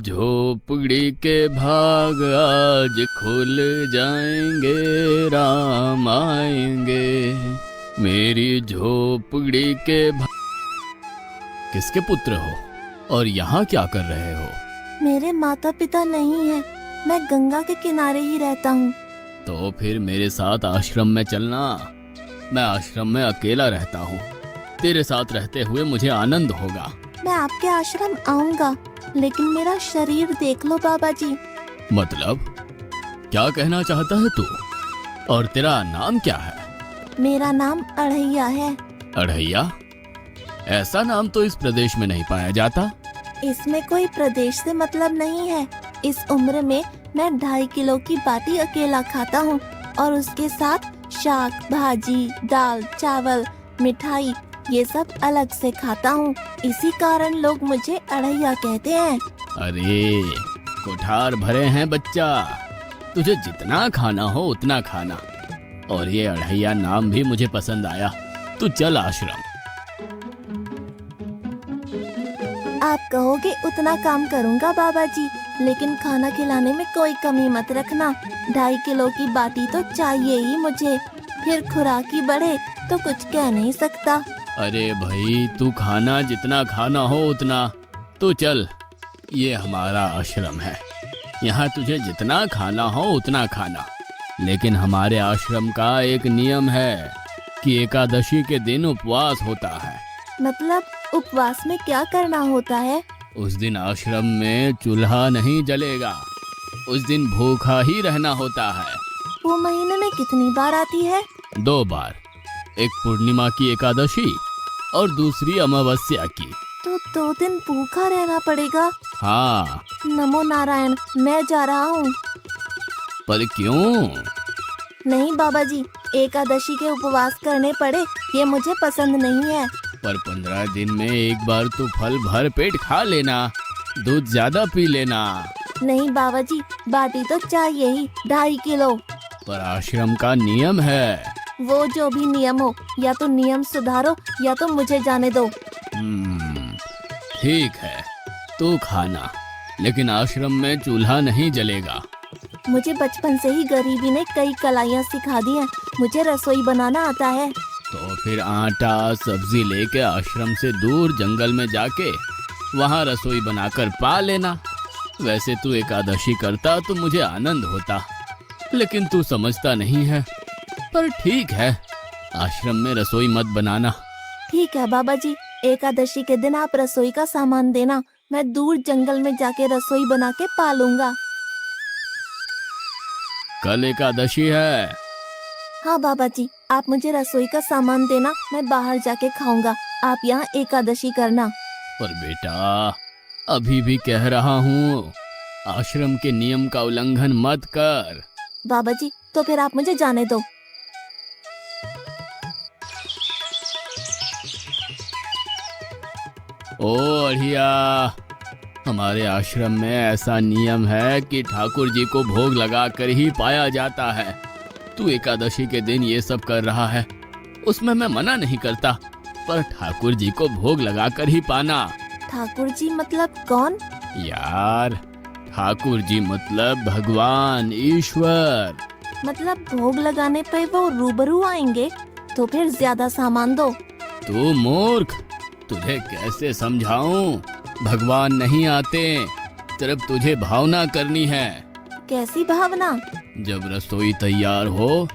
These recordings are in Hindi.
झोपड़ी के भाग आज खुल जाएंगे, राम आएंगे। मेरी झोपड़ी के किसके पुत्र हो और यहाँ क्या कर रहे हो? मेरे माता पिता नहीं है, मैं गंगा के किनारे ही रहता हूँ। तो फिर मेरे साथ आश्रम में चलना। मैं आश्रम में अकेला रहता हूँ, तेरे साथ रहते हुए मुझे आनंद होगा। मैं आपके आश्रम आऊंगा, लेकिन मेरा शरीर देख लो बाबा जी। मतलब क्या कहना चाहता है तू? और तेरा नाम क्या है? मेरा नाम अढ़ैया है। अढ़ैया? ऐसा नाम तो इस प्रदेश में नहीं पाया जाता। इसमें कोई प्रदेश से मतलब नहीं है। इस उम्र में मैं 2.5 किलो की बाटी अकेला खाता हूँ और उसके साथ शाक, भाजी, दाल, चावल, मिठाई ये सब अलग से खाता हूँ। इसी कारण लोग मुझे अढ़ैया कहते हैं। अरे कोठार भरे हैं बच्चा, तुझे जितना खाना हो उतना खाना। और ये अढ़ैया नाम भी मुझे पसंद आया। तू चल आश्रम। आप कहोगे उतना काम करूँगा बाबा जी, लेकिन खाना खिलाने में कोई कमी मत रखना। 2.5 किलो की बाटी तो चाहिए ही मुझे, फिर खुराकी बढ़े तो कुछ कह नहीं सकता। अरे भाई तू खाना जितना खाना हो उतना। तू चल, ये हमारा आश्रम है, यहाँ तुझे जितना खाना हो उतना खाना। लेकिन हमारे आश्रम का एक नियम है कि एकादशी के दिन उपवास होता है। मतलब उपवास में क्या करना होता है? उस दिन आश्रम में चूल्हा नहीं जलेगा, उस दिन भूखा ही रहना होता है। वो महीने में कितनी बार आती है? 2 बार, एक पूर्णिमा की एकादशी और दूसरी अमावस्या की। तो 2 दिन भूखा रहना पड़ेगा। हाँ। नमो नारायण, मैं जा रहा हूँ। पर क्यों? नहीं बाबा जी, एकादशी के उपवास करने पड़े ये मुझे पसंद नहीं है। पर 15 दिन में एक बार तो फल भर पेट खा लेना, दूध ज्यादा पी लेना। नहीं बाबा जी, बाटी तो चाहिए ही 2.5 किलो। पर आश्रम का नियम है। वो जो भी नियम हो, या तो नियम सुधारो या तो मुझे जाने दो। ठीक है, तू खाना, लेकिन आश्रम में चूल्हा नहीं जलेगा। मुझे बचपन से ही गरीबी ने कई कलाइयाँ सिखा दी हैं। मुझे रसोई बनाना आता है। तो फिर आटा सब्जी लेके आश्रम से दूर जंगल में जाके वहाँ रसोई बनाकर पा लेना। वैसे तू एकादशी करता तो मुझे आनंद होता, लेकिन तू समझता नहीं है। पर ठीक है, आश्रम में रसोई मत बनाना। ठीक है बाबा जी, एकादशी के दिन आप रसोई का सामान देना, मैं दूर जंगल में जाके रसोई बना के पा लूंगा। कल एकादशी है। हाँ बाबा जी, आप मुझे रसोई का सामान देना, मैं बाहर जाके खाऊंगा। आप यहाँ एकादशी करना। पर बेटा, अभी भी कह रहा हूँ, आश्रम के नियम का उल्लंघन मत कर। बाबा जी, तो फिर आप मुझे जाने दो। ओ अढ़िया, हमारे आश्रम में ऐसा नियम है कि ठाकुर जी को भोग लगाकर ही पाया जाता है। तू एकादशी के दिन ये सब कर रहा है, उसमें मैं मना नहीं करता, पर ठाकुर जी को भोग लगाकर ही पाना। ठाकुर जी मतलब कौन? यार, ठाकुर जी मतलब भगवान ईश्वर। मतलब भोग लगाने पे वो रूबरू आएंगे? तो फिर ज्यादा सामान दो। तू मूर्ख, तुझे कैसे समझाऊं? भगवान नहीं आते, सिर्फ तुझे भावना करनी है। कैसी भावना? जब रसोई तैयार हो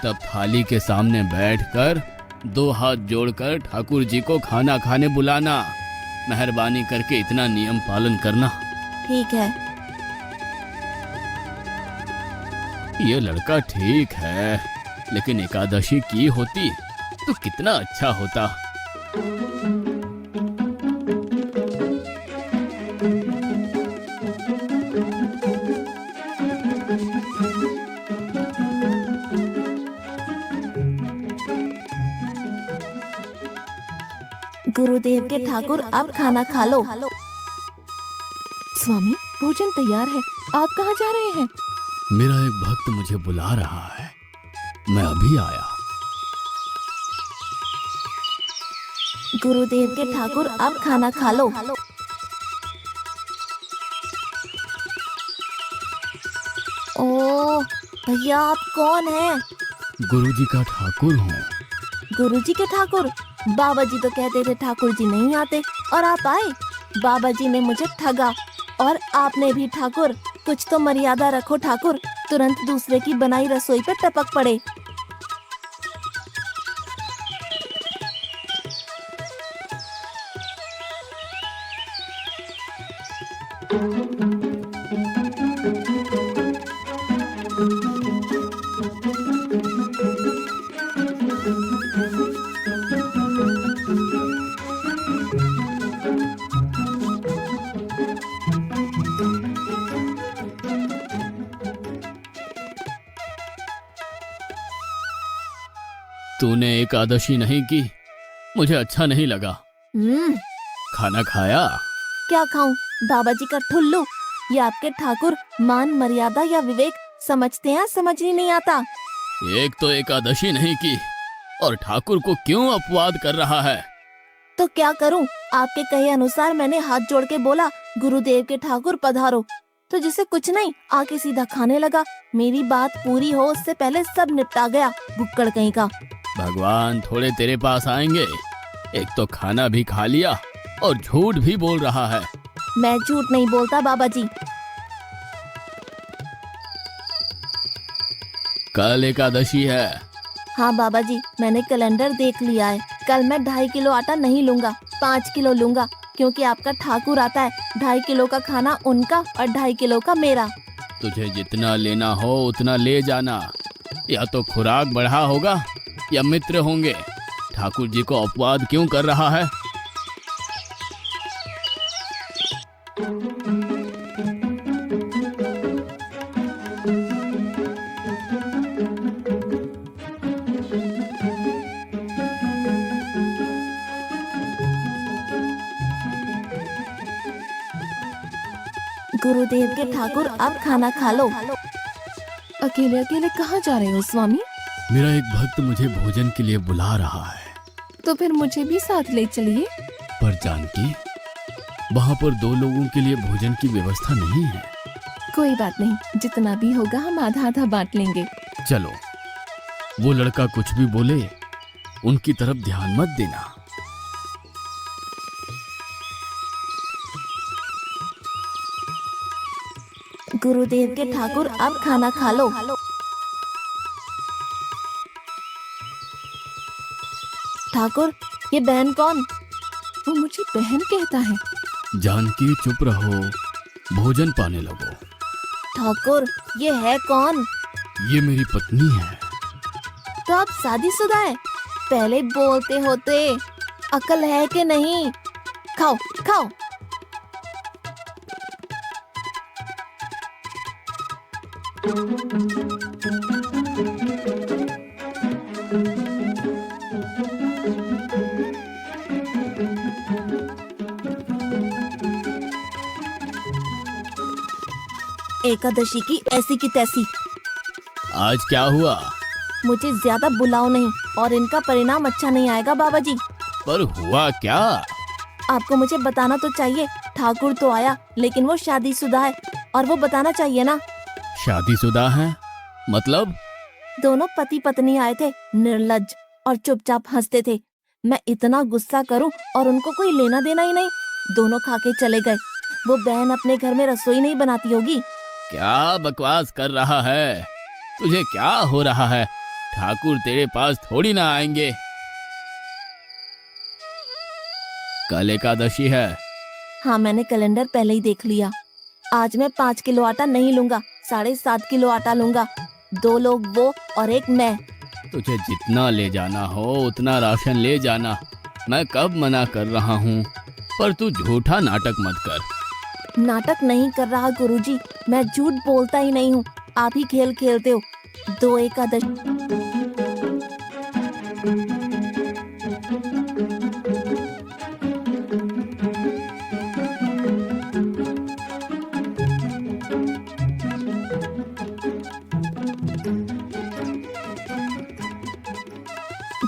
तब थाली के सामने बैठकर 2 हाथ जोड़कर ठाकुर जी को खाना खाने बुलाना। मेहरबानी करके इतना नियम पालन करना। ठीक है। ये लड़का ठीक है, लेकिन एकादशी की होती तो कितना अच्छा होता। गुरुदेव के ठाकुर, आप खाना खा लो। स्वामी, भोजन तैयार है, आप कहाँ जा रहे हैं? मेरा एक भक्त मुझे बुला रहा है, मैं अभी आया। गुरुदेव के ठाकुर, आप खाना खा लो। ओह भैया, आप कौन हैं? गुरुजी का ठाकुर हूँ। गुरुजी के ठाकुर? बाबा जी तो कहते थे ठाकुर जी नहीं आते, और आप आए। बाबा जी ने मुझे ठगा, और आपने भी ठाकुर। कुछ तो मर्यादा रखो ठाकुर, तुरंत दूसरे की बनाई रसोई पे टपक पड़े। तूने एकादशी नहीं की, मुझे अच्छा नहीं लगा। खाना खाया? क्या खाऊं? बाबा जी का ठुल्लू। ये आपके ठाकुर मान मर्यादा या विवेक समझते हैं, समझ ही नहीं आता। एक तो एकादशी नहीं की और ठाकुर को क्यों अपवाद कर रहा है? तो क्या करूं? आपके कहे अनुसार मैंने हाथ जोड़ के बोला, गुरुदेव के ठाकुर पधारो, तो जिसे कुछ नहीं आके सीधा खाने लगा। मेरी बात पूरी हो उससे पहले सब निपटा गया, भुक्कड़ कहीं का। भगवान थोड़े तेरे पास आएंगे। एक तो खाना भी खा लिया और झूठ भी बोल रहा है। मैं झूठ नहीं बोलता बाबा जी। कल एकादशी है। हाँ बाबा जी, मैंने कैलेंडर देख लिया है। कल मैं 2.5 किलो आटा नहीं लूंगा, 5 किलो लूंगा, क्योंकि आपका ठाकुर आता है। 2.5 किलो का खाना उनका और 2.5 किलो का मेरा। तुझे जितना लेना हो उतना ले जाना। या तो खुराक बढ़ा होगा या मित्र होंगे। ठाकुर जी को अपवाद क्यों कर रहा है? गुरुदेव के ठाकुर, आप खाना खा लो। अकेले अकेले कहाँ जा रहे हो स्वामी? मेरा एक भक्त मुझे भोजन के लिए बुला रहा है। तो फिर मुझे भी साथ ले चलिए। पर जानकी, वहाँ पर 2 लोगों के लिए भोजन की व्यवस्था नहीं है। कोई बात नहीं, जितना भी होगा हम आधा आधा बांट लेंगे। चलो, वो लड़का कुछ भी बोले उनकी तरफ ध्यान मत देना। गुरुदेव के ठाकुर, आप खाना खा लो। ठाकुर, ये बहन कौन? वो मुझे बहन कहता है। जानकी चुप रहो, भोजन पाने लगो। ठाकुर, ये है कौन? ये मेरी पत्नी है। तो आप शादीशुदा है? पहले बोलते होते। अकल है कि नहीं? खाओ खाओ। एकादशी की ऐसी की तैसी। आज क्या हुआ? मुझे ज्यादा बुलाओ नहीं, और इनका परिणाम अच्छा नहीं आएगा बाबा जी। पर हुआ क्या? आपको मुझे बताना तो चाहिए। ठाकुर तो आया, लेकिन वो शादीशुदा है, और वो बताना चाहिए ना। शादीशुदा है? मतलब? दोनों पति पत्नी आए थे, निर्लज्ज, और चुपचाप हंसते थे। मैं इतना गुस्सा करूं और उनको कोई लेना देना ही नहीं। दोनों खा के चले गए। वो बहन अपने घर में रसोई नहीं बनाती होगी। क्या बकवास कर रहा है? तुझे क्या हो रहा है? ठाकुर तेरे पास थोड़ी ना आएंगे। कल एकादशी है। हाँ, मैंने कैलेंडर पहले ही देख लिया। आज मैं 5 किलो आटा नहीं लूंगा, 7.5 किलो आटा लूंगा। 2 लोग वो और एक मैं। तुझे जितना ले जाना हो उतना राशन ले जाना। मैं कब मना कर रहा हूँ, पर तू झूठा नाटक मत कर। नाटक नहीं कर रहा गुरुजी, मैं झूठ बोलता ही नहीं हूँ। आप ही खेल खेलते हो। 2 एकादशी।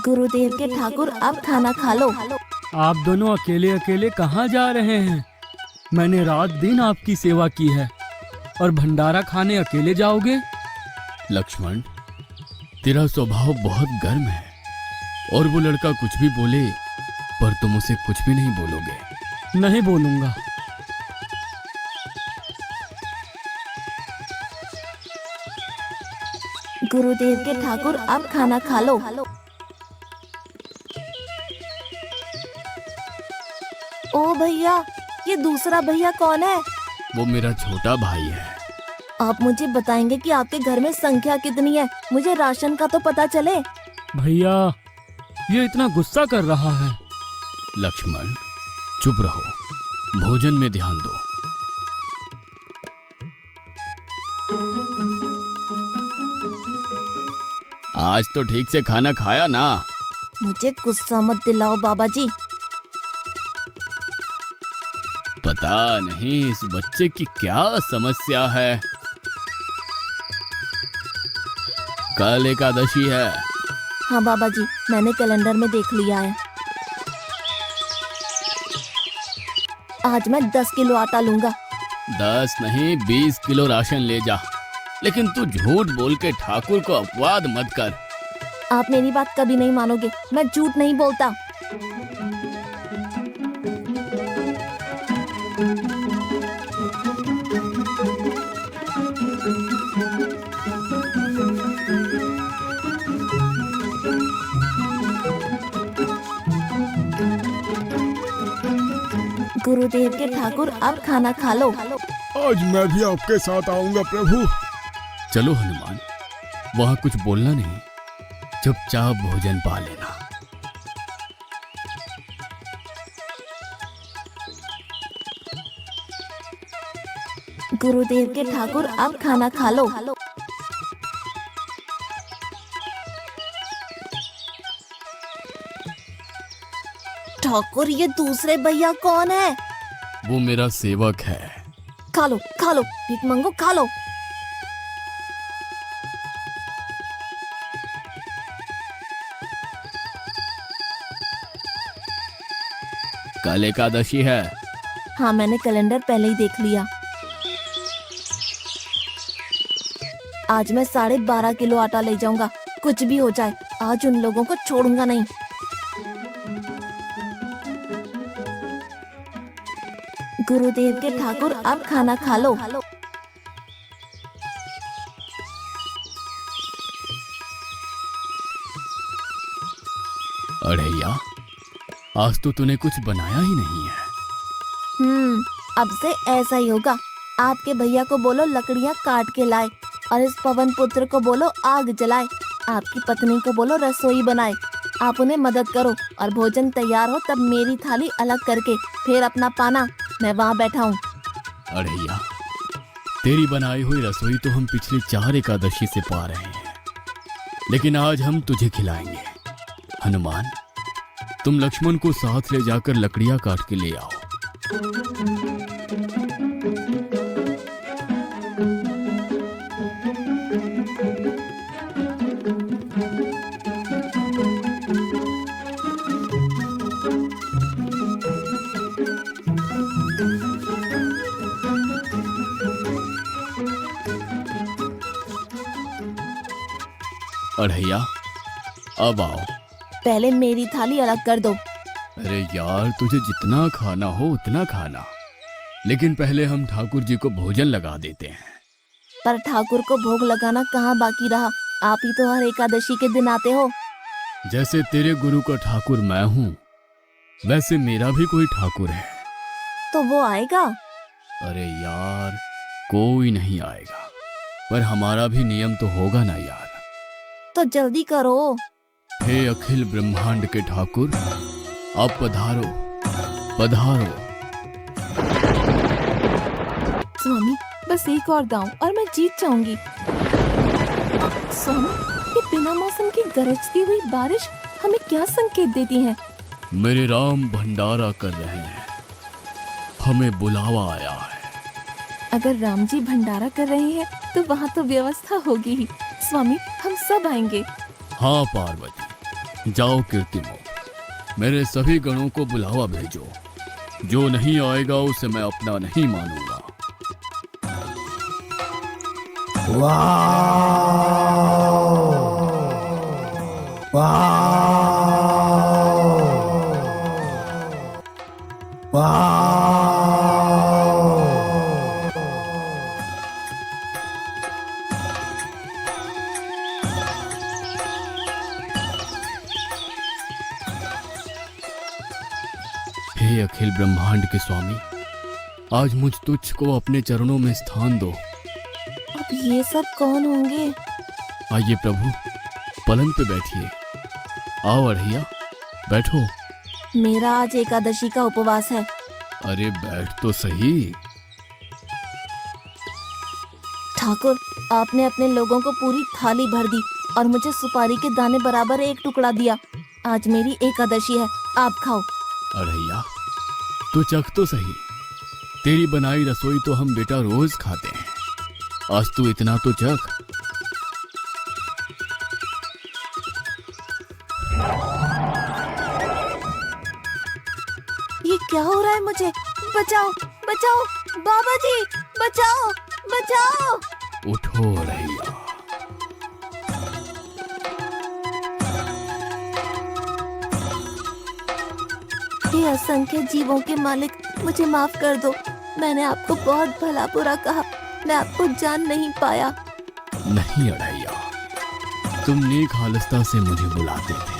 गुरुदेव के ठाकुर, आप खाना खा लो। आप दोनों अकेले अकेले कहाँ जा रहे हैं? मैंने रात दिन आपकी सेवा की है, और भंडारा खाने अकेले जाओगे? लक्ष्मण, तेरा स्वभाव बहुत गर्म है और वो लड़का कुछ भी बोले पर तुम उसे कुछ भी नहीं बोलोगे। नहीं बोलूंगा। गुरुदेव के ठाकुर, अब खाना खा लो। ओ भैया, ये दूसरा भैया कौन है? वो मेरा छोटा भाई है। आप मुझे बताएंगे कि आपके घर में संख्या कितनी है? मुझे राशन का तो पता चले। भैया, ये इतना गुस्सा कर रहा है। लक्ष्मण, चुप रहो, भोजन में ध्यान दो। आज तो ठीक से खाना खाया ना? मुझे गुस्सा मत दिलाओ बाबा जी। पता नहीं इस बच्चे की क्या समस्या है। कल एकादशी है। हाँ बाबा जी, मैंने कैलेंडर में देख लिया है। आज मैं 10 किलो आटा लूंगा। 10 नहीं 20 किलो राशन ले जा, लेकिन तू झूठ बोल के ठाकुर को अपवाद मत कर। आप मेरी बात कभी नहीं मानोगे, मैं झूठ नहीं बोलता। गुरुदेव के ठाकुर, अब खाना खा लो। आज मैं भी आपके साथ आऊंगा प्रभु। चलो हनुमान, वहाँ कुछ बोलना नहीं, चुपचाप भोजन पा लेना। गुरुदेव के ठाकुर, अब खाना खा लो। ठाकुर, ये दूसरे भैया कौन है? वो मेरा सेवक है। खा लो, खा लो, भीख मंगो, खा लो। कल एकादशी है। हाँ, मैंने कैलेंडर पहले ही देख लिया। आज मैं 12.5 किलो आटा ले जाऊंगा, कुछ भी हो जाए, आज उन लोगों को छोड़ूंगा नहीं। गुरुदेव के ठाकुर, अब खाना खा लो। अड़ैया, आज तो तूने कुछ बनाया ही नहीं है। अब से ऐसा ही होगा। आपके भैया को बोलो लकड़ियाँ काट के लाए, और इस पवन पुत्र को बोलो आग जलाए। आपकी पत्नी को बोलो रसोई बनाए। आप उन्हें मदद करो, और भोजन तैयार हो तब मेरी थाली अलग करके फिर अपना पाना, मैं वहाँ बैठा हूँ। अड़ैया, तेरी बनाई हुई रसोई तो हम पिछली 4 एकादशी से पा रहे हैं, लेकिन आज हम तुझे खिलाएंगे। हनुमान, तुम लक्ष्मण को साथ ले जाकर लकड़ियां काट के ले आओ। अड़ैया, अब आओ। पहले मेरी थाली अलग कर दो। अरे यार, तुझे जितना खाना हो उतना खाना, लेकिन पहले हम ठाकुर जी को भोजन लगा देते हैं। पर ठाकुर को भोग लगाना कहाँ बाकी रहा? आप ही तो हर एकादशी के दिन आते हो। जैसे तेरे गुरु का ठाकुर मैं हूँ, वैसे मेरा भी कोई ठाकुर है। तो वो आएगा? अरे यार, कोई नहीं आएगा, पर हमारा भी नियम तो होगा ना यार। तो जल्दी करो। हे अखिल ब्रह्मांड के ठाकुर, आप पधारो, पधारो। स्वामी, बस एक और दांव और मैं जीत जाऊंगी। स्वामी, ये बिना मौसम की गरजती हुई बारिश हमें क्या संकेत देती है? मेरे राम भंडारा कर रहे हैं, हमें बुलावा आया है। अगर राम जी भंडारा कर रहे हैं तो वहाँ तो व्यवस्था होगी ही। स्वामी, हम सब आएंगे। हाँ पार्वती, जाओ कीर्तिमो, मेरे सभी गणों को बुलावा भेजो। जो नहीं आएगा उसे मैं अपना नहीं मानूंगा। हे अखिल ब्रह्मांड के स्वामी, आज मुझ तुच्छ को अपने चरणों में स्थान दो। अब ये सब कौन होंगे? आइए प्रभु, पलंग पे बैठिए। आओ अढ़ैया, बैठो। मेरा आज एकादशी का उपवास है। अरे बैठ तो सही। ठाकुर, आपने अपने लोगों को पूरी थाली भर दी और मुझे सुपारी के दाने बराबर एक टुकड़ा दिया। आज मेरी एकादशी है, आप खाओ। अढ़ैया, तू चख तो सही। तेरी बनाई रसोई तो हम बेटा रोज खाते हैं, आज तू इतना तो चख। ये क्या हो रहा है मुझे? बचाओ बचाओ, बाबा जी बचाओ बचाओ। उठो अढ़ैया। हे असंख्य जीवों के मालिक, मुझे माफ कर दो। मैंने आपको बहुत भला बुरा कहा, मैं आपको जान नहीं पाया। नहीं अढ़ैया, तुम नेक हालस्ता से मुझे बुलाते थे,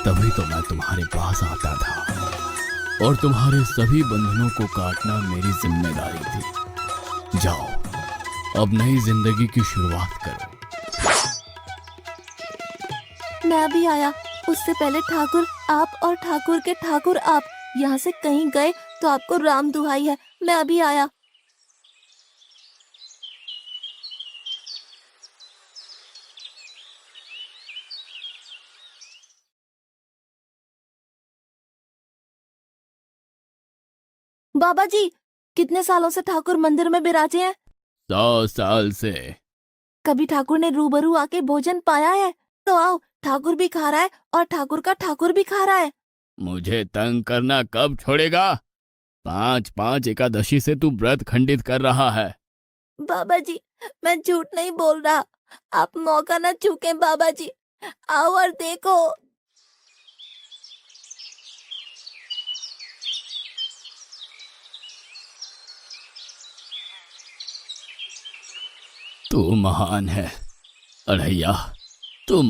तभी तो मैं तुम्हारे पास आता था, और तुम्हारे सभी बंधनों को काटना मेरी जिम्मेदारी थी। जाओ, अब नई जिंदगी की शुरुआत करो। मैं भी आया, उससे पहले ठाकुर आप और ठाकुर के ठाकुर आप यहाँ से कहीं गए तो आपको राम दुहाई है। मैं अभी आया। बाबा जी, कितने सालों से ठाकुर मंदिर में विराजे हैं? 100 साल से। कभी ठाकुर ने रूबरू आके भोजन पाया है? तो आओ, ठाकुर भी खा रहा है और ठाकुर का ठाकुर भी खा रहा है। मुझे तंग करना कब छोड़ेगा? 5-5 एकादशी से तू व्रत खंडित कर रहा है। बाबा जी, मैं झूठ नहीं बोल रहा। आप मौका न चूकें बाबा जी, आओ और देखो। तू महान है अढ़ैया, तू